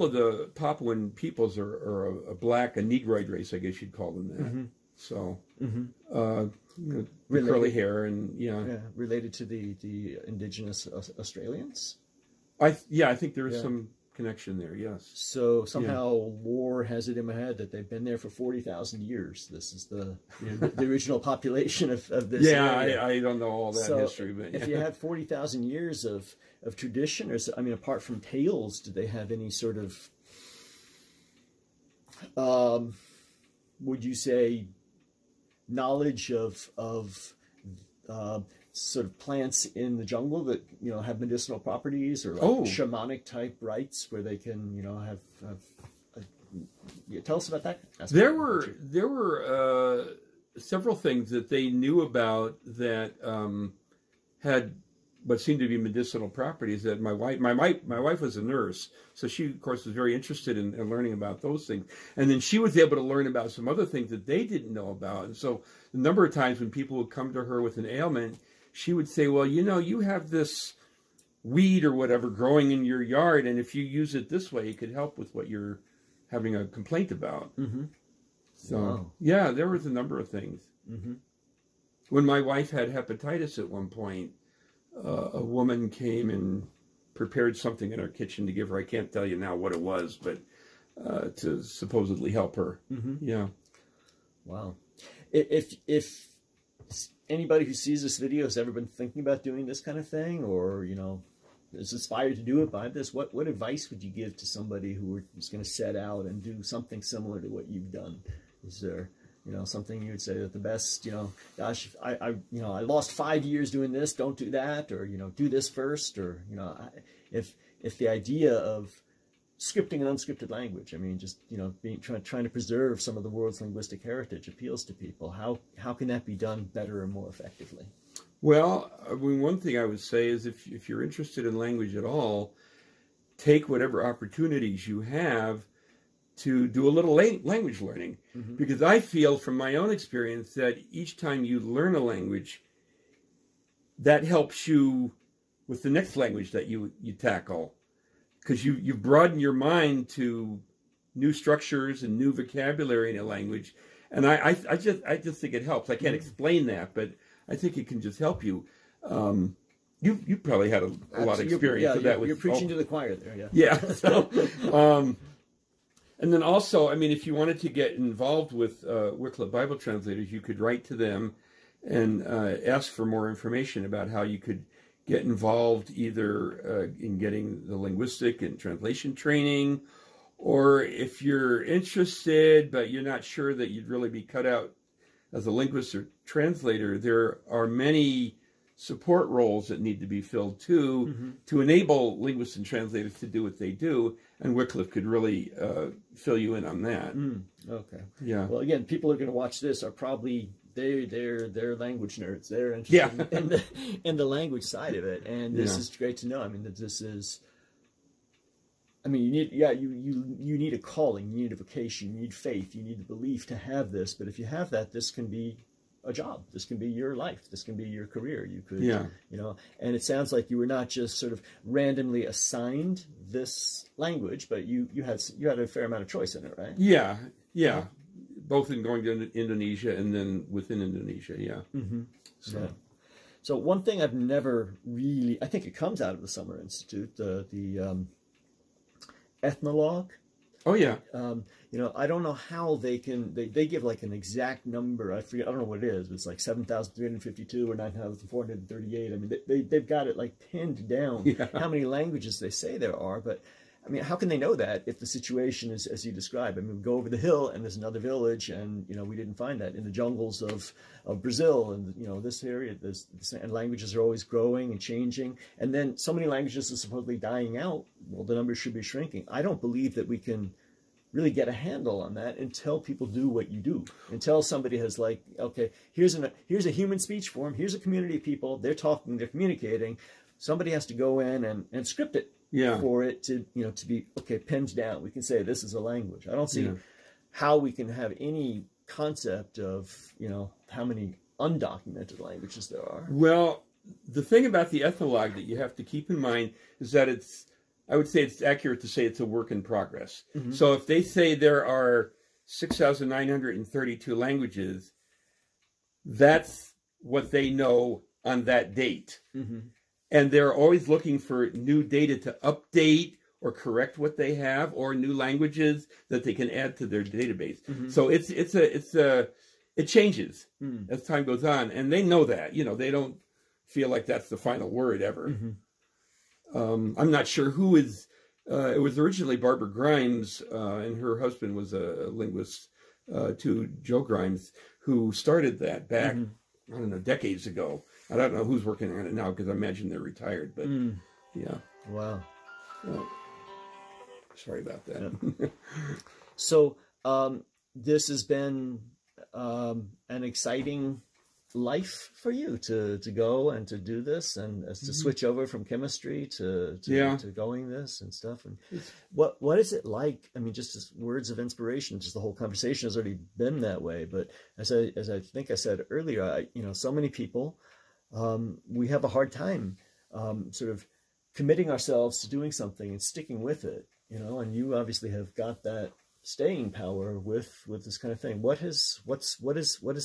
of the Papuan peoples are a black, a Negroid race, I guess you'd call them that. So, you know, curly hair and yeah, related to the indigenous Australians. I think there is some connection there. Yes. So somehow lore has it in my head that they've been there for 40,000 years. This is the original population of this. Yeah, area. I don't know all that history, but if you had 40,000 years of tradition, or I mean, apart from tales, do they have any sort of would you say knowledge of sort of plants in the jungle that, you know, have medicinal properties, or like shamanic type rites where they can, you know, have tell us about that aspect. There were several things that they knew about that had what seemed to be medicinal properties. That my wife was a nurse, so she of course was very interested in learning about those things, and then she was able to learn about some other things that they didn't know about. And so a number of times when people would come to her with an ailment, she would say, well, you know, you have this weed or whatever growing in your yard, and if you use it this way, it could help with what you're having a complaint about. So yeah, there was a number of things. When my wife had hepatitis at one point, a woman came and prepared something in our kitchen to give her. I can't tell you now what it was, but to supposedly help her. Yeah. Wow. If anybody who sees this video has ever been thinking about doing this kind of thing, or, you know, is inspired to do it by this, what advice would you give to somebody who is going to set out and do something similar to what you've done? Is there, you know, something you would say that the best, you know, gosh, I lost 5 years doing this, don't do that, or, you know, do this first, or, you know, if the idea of scripting an unscripted language, I mean, just, you know, trying to preserve some of the world's linguistic heritage appeals to people, how can that be done better and more effectively? Well, I mean, one thing I would say is if you're interested in language at all, take whatever opportunities you have to do a little language learning. Mm-hmm. Because I feel from my own experience that each time you learn a language, that helps you with the next language that you tackle. Because you broaden your mind to new structures and new vocabulary in a language. And I just think it helps. I can't explain that, but I think it can just help you. You probably had a lot of experience with that. You're preaching to the choir there, yeah. Yeah. So, and then also, I mean, if you wanted to get involved with Wycliffe Bible Translators, you could write to them and ask for more information about how you could get involved either in getting the linguistic and translation training, or if you're interested but you're not sure that you'd really be cut out as a linguist or translator, there are many support roles that need to be filled too, mm-hmm. to enable linguists and translators to do what they do, and Wycliffe could really fill you in on that. Okay. Yeah. Well, again, people who are going to watch this are probably they're language nerds. They're interested in the language side of it, and this is great to know. I mean, that this is. I mean, you need a calling, you need a vocation, you need faith, you need the belief to have this. But if you have that, this can be a job. This can be your life. This can be your career. You could, you know. And it sounds like you were not just sort of randomly assigned this language, but you had a fair amount of choice in it, right? Yeah. Both in going to Indonesia and then within Indonesia, Mm-hmm. So one thing I've never really, I think it comes out of the Summer Institute, the ethnologue. Oh yeah. You know, I don't know how they give like an exact number. I forget. I don't know what it is. But it's like 7,352 or 9,438. I mean, they've got it like pinned down how many languages they say there are. But I mean, how can they know that if the situation is as you describe? I mean, we go over the hill and there's another village, and you know, we didn't find that in the jungles of Brazil, and you know, this area. And languages are always growing and changing, and then so many languages are supposedly dying out. Well, the numbers should be shrinking. I don't believe that we can really get a handle on that until people do what you do. Until somebody has like, okay, here's a human speech form. Here's a community of people. They're talking. They're communicating. Somebody has to go in and script it. For it to, you know, to be, okay, pinned down. We can say this is a language. I don't see how we can have any concept of, you know, how many undocumented languages there are. Well, the thing about the ethnologue that you have to keep in mind is that I would say it's accurate to say it's a work in progress. Mm-hmm. So if they say there are 6,932 languages, that's what they know on that date. Mm-hmm. And they're always looking for new data to update or correct what they have, or new languages that they can add to their database. Mm-hmm. So it changes as time goes on, and they know that. You know, they don't feel like that's the final word ever. Mm-hmm. I'm not sure who is. It was originally Barbara Grimes, and her husband was a linguist too, Joe Grimes, who started that back, I don't know, decades ago. I don't know who's working on it now because I imagine they're retired, but yeah. Wow. Well, sorry about that. So this has been an exciting life for you to go and to do this and to switch over from chemistry to going this and stuff. And what is it like? I mean, just as words of inspiration, just the whole conversation has already been that way. But as I think I said earlier, you know, so many people, we have a hard time sort of committing ourselves to doing something and sticking with it, you know, and you obviously have got that staying power with this kind of thing. What has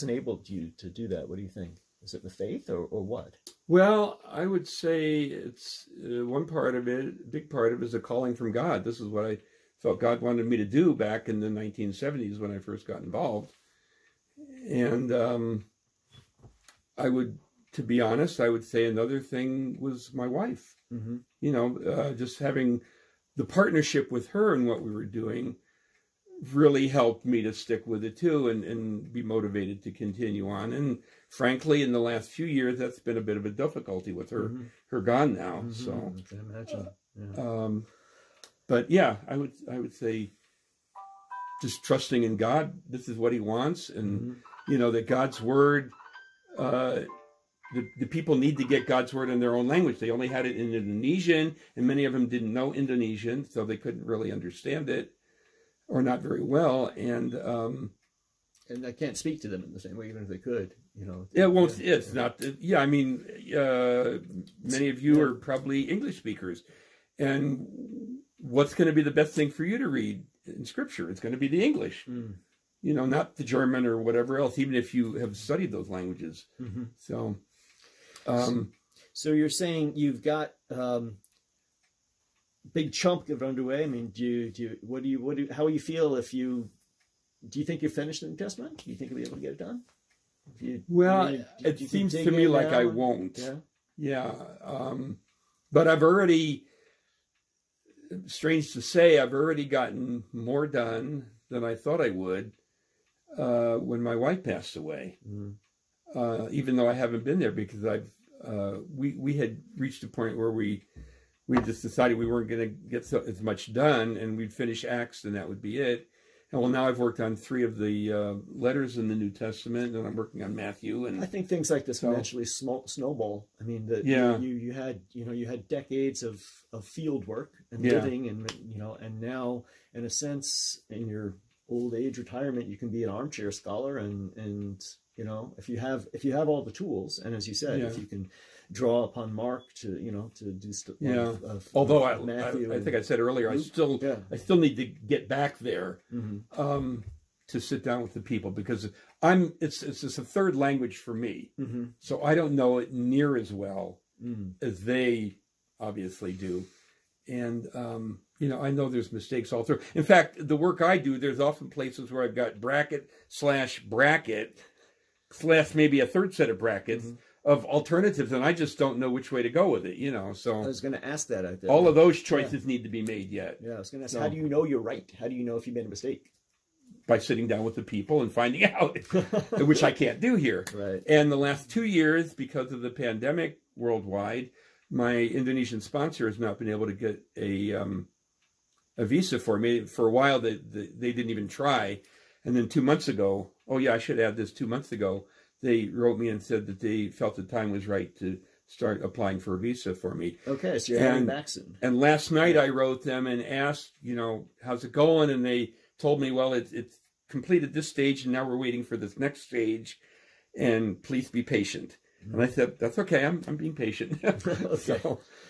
enabled you to do that? What do you think? Is it the faith or what? Well, I would say it's one part of it, a big part of it is a calling from God. This is what I felt God wanted me to do back in the 1970s when I first got involved. And I would, to be honest, I would say another thing was my wife. Mm-hmm. You know, just having the partnership with her and what we were doing really helped me to stick with it too, and be motivated to continue on. And frankly, in the last few years, that's been a bit of a difficulty with her, Mm-hmm. her gone now. Mm-hmm. So I can imagine. Yeah. But yeah, I would say just trusting in God. This is what He wants, and Mm-hmm. you know that God's word. The people need to get God's word in their own language. They only had it in Indonesian, and many of them didn't know Indonesian, so they couldn't really understand it, or not very well. And I can't speak to them in the same way, even if they could. You know, it won't. It's not. Yeah, I mean, many of you are probably English speakers, and what's going to be the best thing for you to read in Scripture? It's going to be the English. Mm. You know, not the German or whatever else, even if you have studied those languages. Mm-hmm. So, so you're saying you've got big chunk of it underway. I mean, how you feel if you, do you think you're finished in the New Testament? Do you think you'll be able to get it done? It seems to me like I won't. Yeah. Yeah. But I've already, strange to say, I've already gotten more done than I thought I would when my wife passed away. Mm. Even though I haven't been there, because we had reached a point where we just decided we weren't going to get as much done, and we'd finish Acts and that would be it. And well, now I've worked on 3 of the letters in the New Testament, and I'm working on Matthew. And I think things like this eventually snowball. I mean, you had decades of field work and living, and and now, in a sense, in your old age retirement, you can be an armchair scholar, and if you have all the tools, and as you said, if you can draw upon Mark to do stuff. Although Matthew I think I said earlier, I still need to get back there to sit down with the people, because it's just a third language for me, so I don't know it near as well as they obviously do, and I know there's mistakes all through. In fact, the work I do, there's often places where I've got bracket / maybe a third set of brackets of alternatives, and I just don't know which way to go with it, So I was going to ask that out there. All of those choices need to be made yet. Yeah, I was going to ask, how do you know you're right? How do you know if you made a mistake? By sitting down with the people and finding out, which I can't do here. Right. And the last 2 years, because of the pandemic worldwide, my Indonesian sponsor has not been able to get a visa for me. For a while, they didn't even try. And then 2 months ago, I should add this, 2 months ago, they wrote me and said that they felt the time was right to start applying for a visa for me. Okay, so you're heading back soon. And last night I wrote them and asked, how's it going? And they told me, well, it's completed this stage, and now we're waiting for this next stage, and please be patient. And I said, that's okay, I'm being patient. Okay.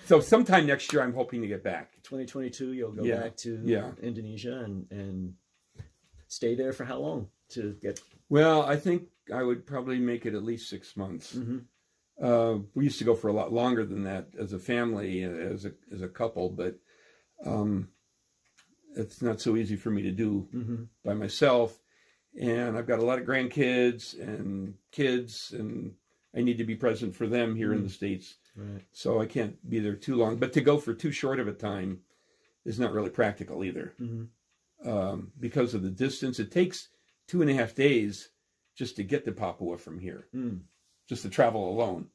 So sometime next year, I'm hoping to get back. 2022, you'll go back to Indonesia and stay there for how long to get? Well, I think I would probably make it at least 6 months. We used to go for a lot longer than that as a family, as a couple, but it's not so easy for me to do by myself. And I've got a lot of grandkids and kids, and I need to be present for them here in the States. Right. So I can't be there too long. But to go for too short of a time is not really practical either. Because of the distance. It takes 2.5 days just to get to Papua from here, just to travel alone.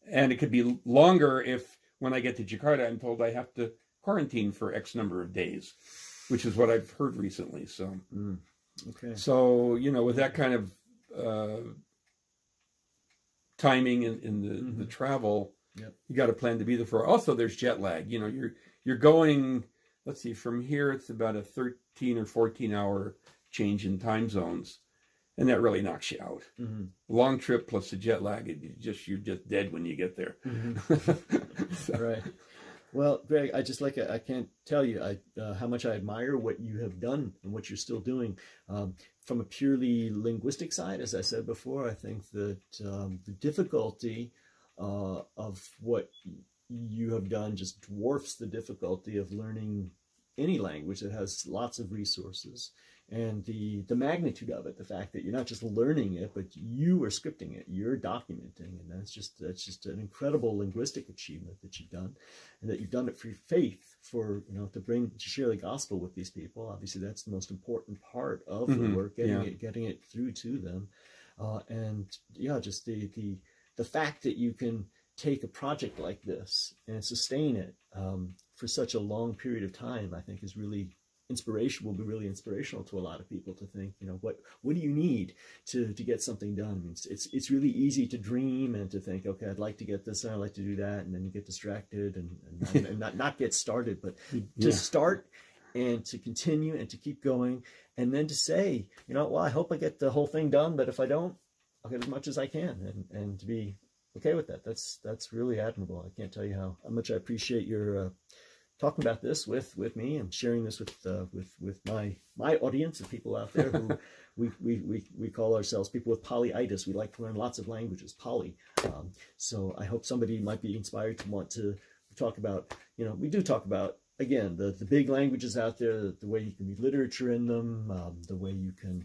And it could be longer if, when I get to Jakarta, I'm told I have to quarantine for X number of days, which is what I've heard recently. So, so with that kind of timing in the travel, you got to plan to be there for. Also, there's jet lag. You're going. Let's see, from here it's about a 13 or 14 hour change in time zones, and that really knocks you out. Long trip plus the jet lag, you're just dead when you get there. Right. Well, Greg, I can't tell you how much I admire what you have done and what you're still doing. From a purely linguistic side, as I said before, I think that the difficulty of what you have done just dwarfs the difficulty of learning any language that has lots of resources and the magnitude of it, the fact that you're not just learning it, but you are scripting it, you're documenting, and that's just an incredible linguistic achievement that you've done, and that you've done it for your faith, for to share the gospel with these people. Obviously, that's the most important part of the work, getting it through to them, and yeah, just the fact that you can take a project like this and sustain it for such a long period of time, I think is really will be really inspirational to a lot of people to think, what do you need to get something done? I mean, it's really easy to dream and to think, okay, I'd like to get this and I'd like to do that, and then you get distracted and not get started, but to start and to continue and to keep going, and then to say, well, I hope I get the whole thing done, but if I don't, I'll get as much as I can, and to be okay with that. That's really admirable. I can't tell you how much I appreciate your talking about this with me and sharing this with my audience of people out there who we call ourselves people with polyitis. We like to learn lots of languages, poly. So I hope somebody might be inspired to want to talk about, we do talk about, again, the big languages out there, the way you can read literature in them, the way you can,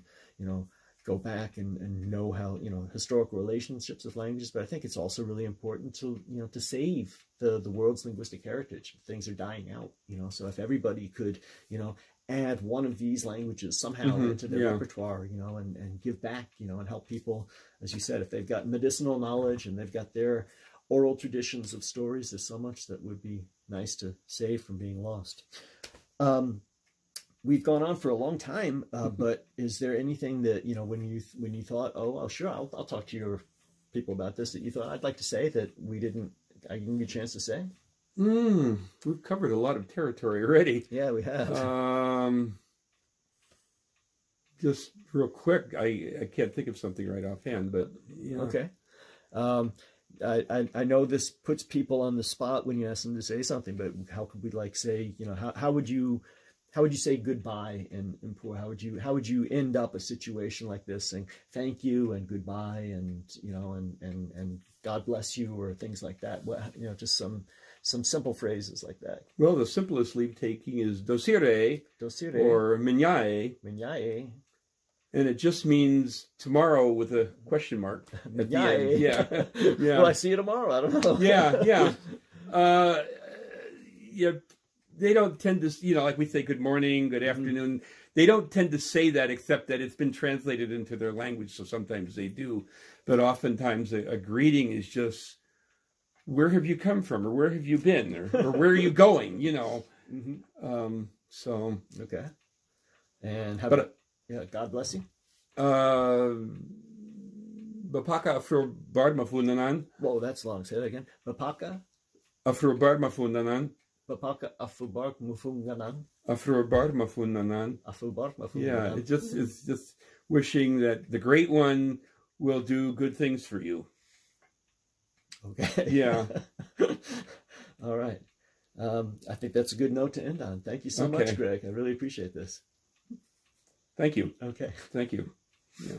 go back and know how, historical relationships with languages. But I think it's also really important to, to save the world's linguistic heritage. Things are dying out, so if everybody could, add one of these languages somehow into their repertoire, and give back, and help people, as you said, if they've got medicinal knowledge and they've got their oral traditions of stories, there's so much that would be nice to save from being lost. We've gone on for a long time, but is there anything that, when you thought, oh, sure, I'll talk to your people about this, that you thought I'd like to say that I didn't get a chance to say? We've covered a lot of territory already. Yeah, we have. Just real quick, I can't think of something right offhand, but yeah. Okay. I know this puts people on the spot when you ask them to say something, but how could we say, how would you say goodbye in Poor? How would you end up a situation like this, saying thank you and goodbye and and God bless you, or things like that? Just some simple phrases like that. Well, the simplest leave taking is dosire or minyae, and it just means tomorrow with a question mark at the end. Yeah, yeah. Well, I see you tomorrow. I don't know. Yeah. They don't tend to, like we say good morning, good afternoon. They don't tend to say that, except that it's been translated into their language, so sometimes they do. But oftentimes a greeting is just, where have you come from, or where have you been, or where are you going, So. Okay. And God bless you. Bapaka afro bard mafunanan. Whoa, that's long. Say that again. Bapaka afro bard mafunanan. Bapaka afubar mufunganan. Afubar mafunanan. Afubar mafunanan. Yeah, it's just wishing that the Great One will do good things for you. Okay. Yeah. All right. I think that's a good note to end on. Thank you so much, Greg. I really appreciate this. Thank you. Okay. Thank you. Yeah.